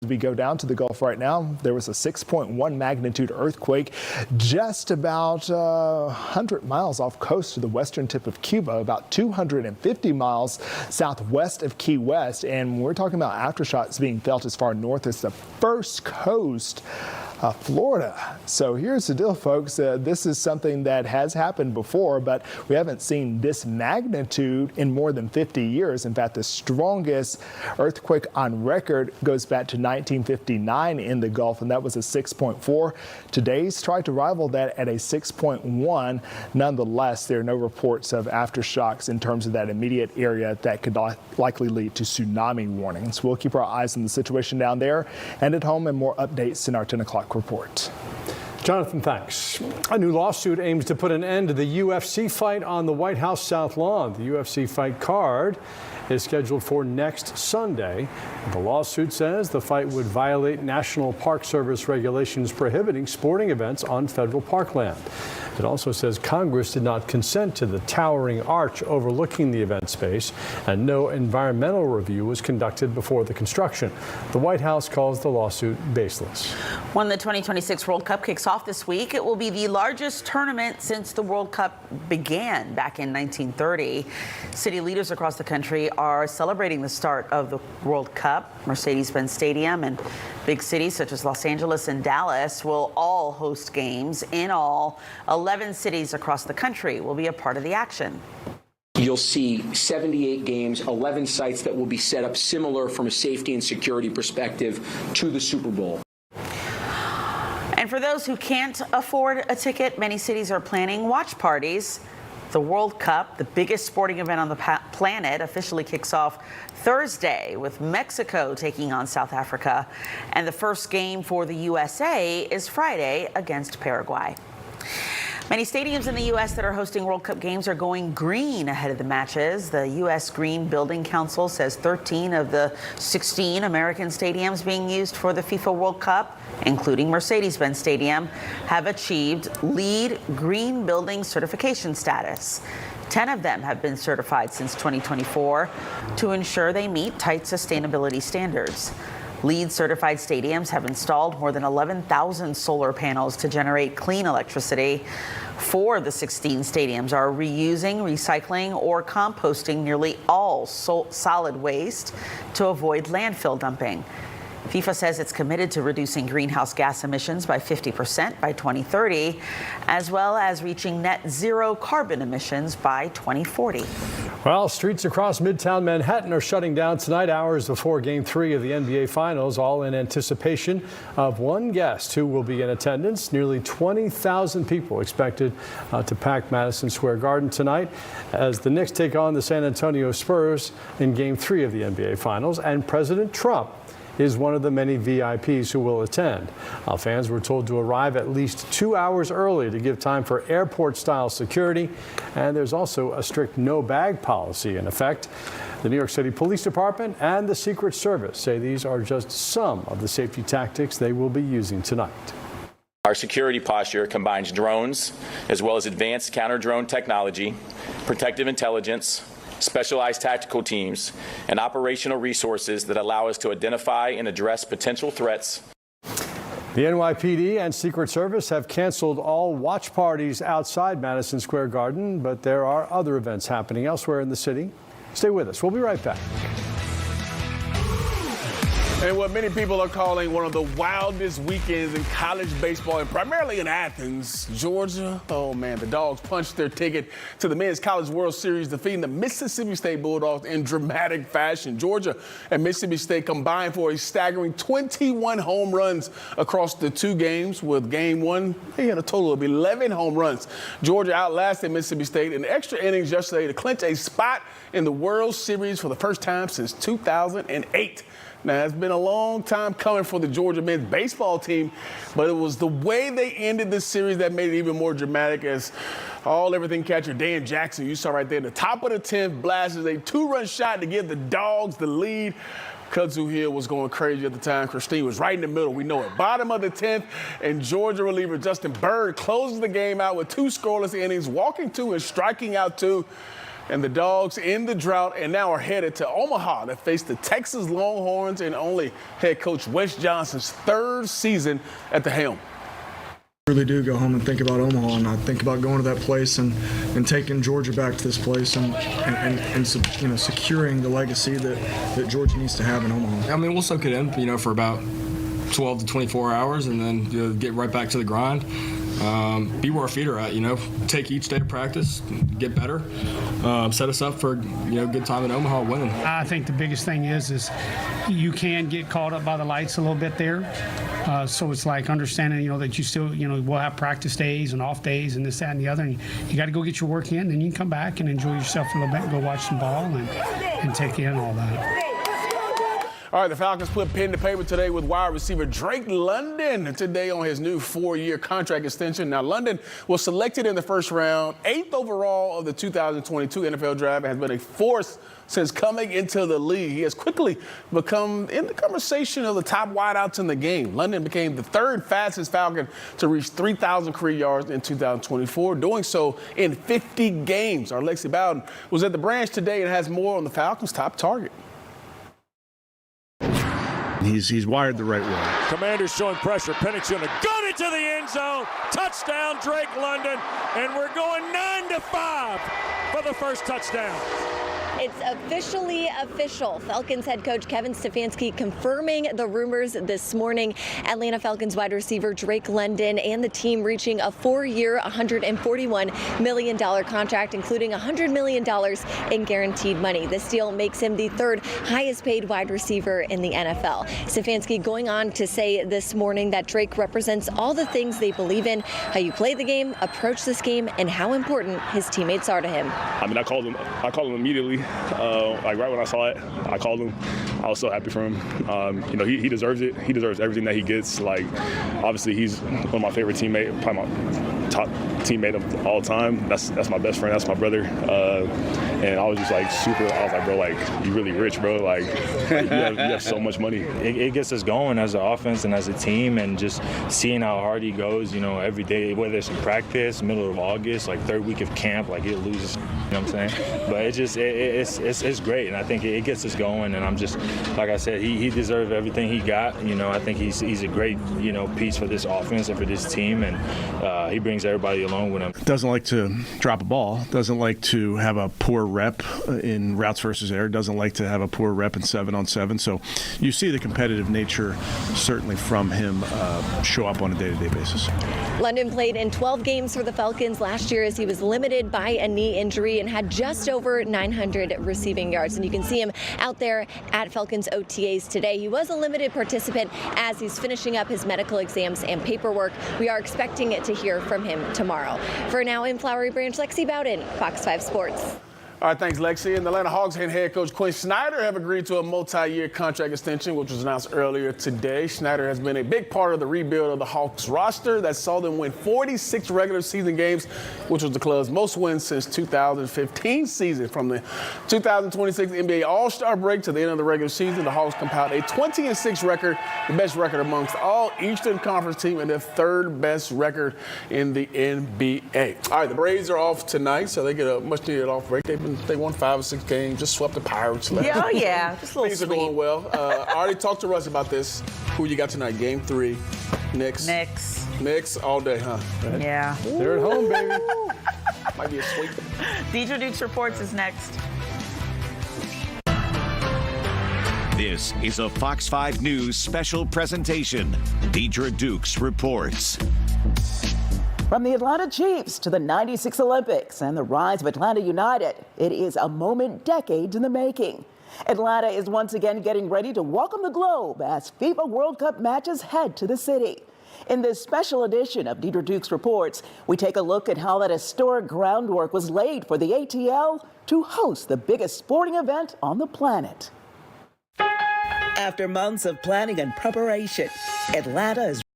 As we go down to the Gulf right now, there was a 6.1 magnitude earthquake just about 100 miles off coast to the western tip of Cuba, about 250 miles southwest of Key West. And we're talking about aftershocks being felt as far north as the first coast, Florida. So here's the deal, folks. This is something that has happened before, but we haven't seen this magnitude in more than 50 years. In fact, the strongest earthquake on record goes back to 1959 in the Gulf, and that was a 6.4. Today's tried to rival that at a 6.1. Nonetheless, there are no reports of aftershocks in terms of that immediate area that could likely lead to tsunami warnings. We'll keep our eyes on the situation down there and at home, and more updates in our 10 o'clock report. Jonathan, thanks. A new lawsuit aims to put an end to the UFC fight on the White House South Lawn. The UFC fight card is scheduled for next Sunday. The lawsuit says the fight would violate National Park Service regulations prohibiting sporting events on federal parkland. It also says Congress did not consent to the towering arch overlooking the event space, and no environmental review was conducted before the construction. The White House calls the lawsuit baseless. When the 2026 World Cup kicks off this week, it will be the largest tournament since the World Cup began back in 1930. City leaders across the country are celebrating the start of the World Cup. Mercedes-Benz Stadium and big cities such as Los Angeles and Dallas will all host games. In all, 11 cities across the country will be a part of the action. You'll see 78 games, 11 sites that will be set up similar from a safety and security perspective to the Super Bowl. And for those who can't afford a ticket, many cities are planning watch parties. The World Cup, the biggest sporting event on the planet, officially kicks off Thursday with Mexico taking on South Africa. And the first game for the USA is Friday against Paraguay. Many stadiums in the U.S. that are hosting World Cup games are going green ahead of the matches. The U.S. Green Building Council says 13 of the 16 American stadiums being used for the FIFA World Cup, including Mercedes-Benz Stadium, have achieved LEED Green Building certification status. 10 of them have been certified since 2024 to ensure they meet tight sustainability standards. LEED certified stadiums have installed more than 11,000 solar panels to generate clean electricity. 4 of the 16 stadiums are reusing, recycling, or composting nearly all solid waste to avoid landfill dumping. FIFA says it's committed to reducing greenhouse gas emissions by 50% by 2030, as well as reaching net zero carbon emissions by 2040. Well, streets across Midtown Manhattan are shutting down tonight, hours before Game 3 of the NBA Finals, all in anticipation of one guest who will be in attendance. Nearly 20,000 people expected to pack Madison Square Garden tonight as the Knicks take on the San Antonio Spurs in Game 3 of the NBA Finals, and President Trump is one of the many VIPs who will attend. Fans were told to arrive at least 2 hours early to give time for airport-style security, and there's also a strict no-bag policy in effect. The New York City Police Department and the Secret Service say these are just some of the safety tactics they will be using tonight. Our security posture combines drones as well as advanced counter-drone technology, protective intelligence, specialized tactical teams, and operational resources that allow us to identify and address potential threats. The NYPD and Secret Service have canceled all watch parties outside Madison Square Garden, but there are other events happening elsewhere in the city. Stay with us. We'll be right back. And what many people are calling one of the wildest weekends in college baseball, and primarily in Athens, Georgia. Oh, man, the Dogs punched their ticket to the Men's College World Series, defeating the Mississippi State Bulldogs in dramatic fashion. Georgia and Mississippi State combined for a staggering 21 home runs across the 2 games. With Game 1, they had a total of 11 home runs. Georgia outlasted Mississippi State in extra innings yesterday to clinch a spot in the World Series for the first time since 2008. Now, it's been a long time coming for the Georgia men's baseball team, but it was the way they ended this series that made it even more dramatic, as everything catcher Dan Jackson, you saw right there, in the top of the 10th, blasted a 2-run shot to give the Dogs the lead. Kudzu Hill was going crazy at the time. Christine was right in the middle. We know it. Bottom of the 10th, and Georgia reliever Justin Bird closes the game out with 2 scoreless innings, walking 2 and striking out 2. And the Dogs in the drought and now are headed to Omaha to face the Texas Longhorns in only head coach Wes Johnson's third season at the helm. I really do go home and think about Omaha, and I think about going to that place and taking Georgia back to this place and you know, securing the legacy that Georgia needs to have in Omaha. I mean, we'll soak it in, you know, for about 12 to 24 hours and then, you know, get right back to the grind. Be where our feet are at, you know, take each day of practice, get better, set us up for, you know, good time in Omaha winning. I think the biggest thing is you can get caught up by the lights a little bit there. So it's like understanding, you know, that you still, you know, we'll have practice days and off days and this, that, and the other. And you got to go get your work in, then you can come back and enjoy yourself a little bit and go watch some ball and take in all that. All right, the Falcons put pen to paper today with wide receiver Drake London today on his new 4-year contract extension. Now, London was selected in the first round, 8th overall of the 2022 NFL Draft, and has been a force since coming into the league. He has quickly become in the conversation of the top wideouts in the game. London became the third fastest Falcon to reach 3,000 career yards in 2024, doing so in 50 games. Our Lexi Bowden was at the branch today and has more on the Falcons' top target. He's wired the right way. Commanders showing pressure. Penix going to gun it to the end zone. Touchdown, Drake London. And we're going 9-5 for the first touchdown. It's officially official. Falcons head coach Kevin Stefanski confirming the rumors this morning. Atlanta Falcons wide receiver Drake London and the team reaching a 4-year, $141 million contract, including $100 million in guaranteed money. This deal makes him the third highest paid wide receiver in the NFL. Stefanski going on to say this morning that Drake represents all the things they believe in, how you play the game, approach this game, and how important his teammates are to him. I mean, I called him immediately. Like right when I saw it, I called him. I was so happy for him. You know, he deserves it. He deserves everything that he gets. Like, obviously, he's one of my favorite teammates, probably my top teammate of all time. That's my best friend. That's my brother. And I was just like I was like, bro, like you really rich, bro. Like you have so much money. It gets us going as an offense and as a team, and just seeing how hard he goes. You know, every day, whether it's in practice, middle of August, like third week of camp, like it loses. You know what I'm saying? But it's great, and I think it gets us going. And I'm just, like I said, he deserves everything he got. You know, I think he's a great, you know, piece for this offense and for this team, and he brings everybody along with him. Doesn't like to drop a ball. Doesn't like to have a poor rep in routes versus air. Doesn't like to have a poor rep in 7-on-7. So you see the competitive nature certainly from him show up on a day-to-day basis. London played in 12 games for the Falcons last year as he was limited by a knee injury and had just over 900 receiving yards. And you can see him out there at Falcons OTAs today. He was a limited participant as he's finishing up his medical exams and paperwork. We are expecting to hear from him tomorrow. For now, in Flowery Branch, Lexi Bowden, Fox 5 Sports. All right, thanks, Lexi. And the Atlanta Hawks head coach Quinn Snyder have agreed to a multi-year contract extension, which was announced earlier today. Snyder has been a big part of the rebuild of the Hawks roster that saw them win 46 regular season games, which was the club's most wins since 2015 season. From the 2026 NBA All-Star break to the end of the regular season, the Hawks compiled a 20-6 record, the best record amongst all Eastern Conference teams and their third best record in the NBA. All right, the Braves are off tonight, so they get a much-needed off break. They won 5 or 6 games, just swept the Pirates. Yeah, yeah, just a little Things are going well. I already talked to Russ about this. Who you got tonight? Game 3. Knicks. Knicks all day, huh? Right? Yeah. They're at home, baby. Might be a sweep. Deidre Dukes Reports is next. This is a Fox 5 News special presentation. Deidre Dukes Reports. From the Atlanta Chiefs to the '96 Olympics and the rise of Atlanta United, it is a moment decades in the making. Atlanta is once again getting ready to welcome the globe as FIFA World Cup matches head to the city. In this special edition of Deidre Dukes Reports, we take a look at how that historic groundwork was laid for the ATL to host the biggest sporting event on the planet. After months of planning and preparation, Atlanta is